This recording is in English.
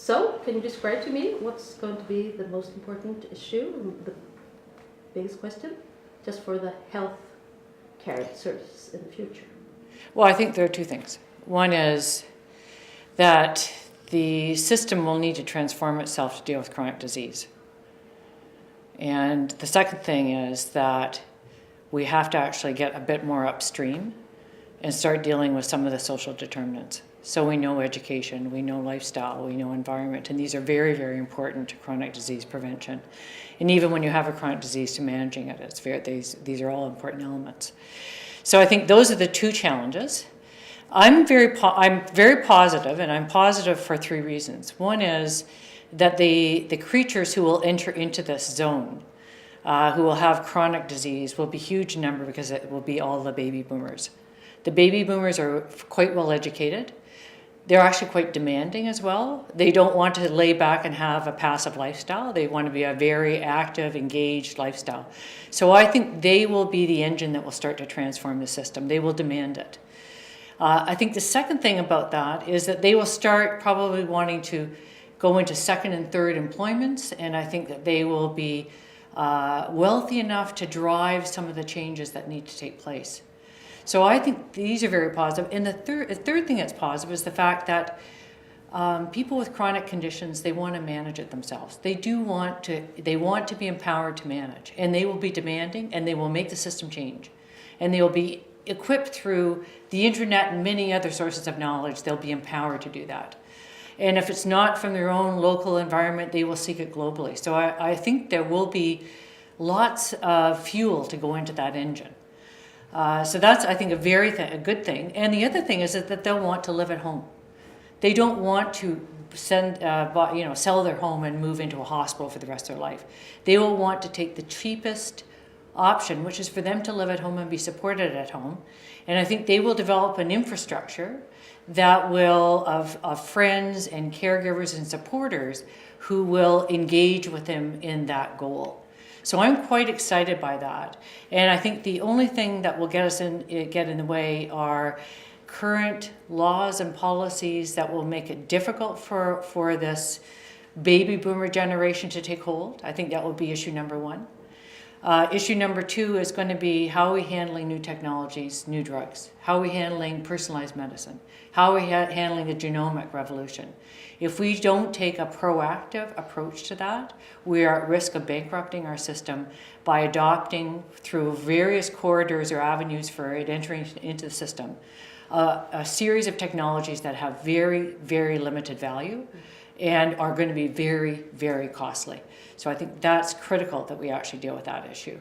So, can you describe to me what's going to be the most important issue, the biggest question, just for the health care service in the future? Well, I think there are two things. One is that the system will need to transform itself to deal with chronic disease. And the second thing is that we have to actually get a bit more upstream and start dealing with some of the social determinants. So we know education, we know lifestyle, we know environment, and these are very, very important to chronic disease prevention. And even when you have a chronic disease, to managing it, these are all important elements. So I think those are the two challenges. I'm very positive, and I'm positive for three reasons. One is that the creatures who will enter into this zone, who will have chronic disease, will be huge in number because it will be all the baby boomers. The baby boomers are quite well educated. They're actually quite demanding as well. They don't want to lay back and have a passive lifestyle. They want to be a very active, engaged lifestyle. So I think they will be the engine that will start to transform the system. They will demand it. I think the second thing about that is that they will start probably wanting to go into second and third employments, and I think that they will be wealthy enough to drive some of the changes that need to take place. So I think these are very positive. And the third thing that's positive is the fact that people with chronic conditions, they want to manage it themselves. They want to be empowered to manage, and they will be demanding, and they will make the system change. And they will be equipped through the internet and many other sources of knowledge. They'll be empowered to do that. And if it's not from their own local environment, they will seek it globally. So I think there will be lots of fuel to go into that engine. So that's, I think, a good thing. And the other thing is that they'll want to live at home. They don't want to sell their home and move into a hospital for the rest of their life. They will want to take the cheapest option, which is for them to live at home and be supported at home. And I think they will develop an infrastructure that will, of friends and caregivers and supporters who will engage with them in that goal. So I'm quite excited by that. And I think the only thing that will get in the way are current laws and policies that will make it difficult for this baby boomer generation to take hold. I think that will be issue number one. Issue number two is going to be how are we handling new technologies, new drugs? How are we handling personalized medicine? How are we handling the genomic revolution? If we don't take a proactive approach to that, we are at risk of bankrupting our system by adopting through various corridors or avenues for it entering into the system a series of technologies that have very, very limited value and are going to be very, very costly. So I think that's critical that we actually deal with that issue.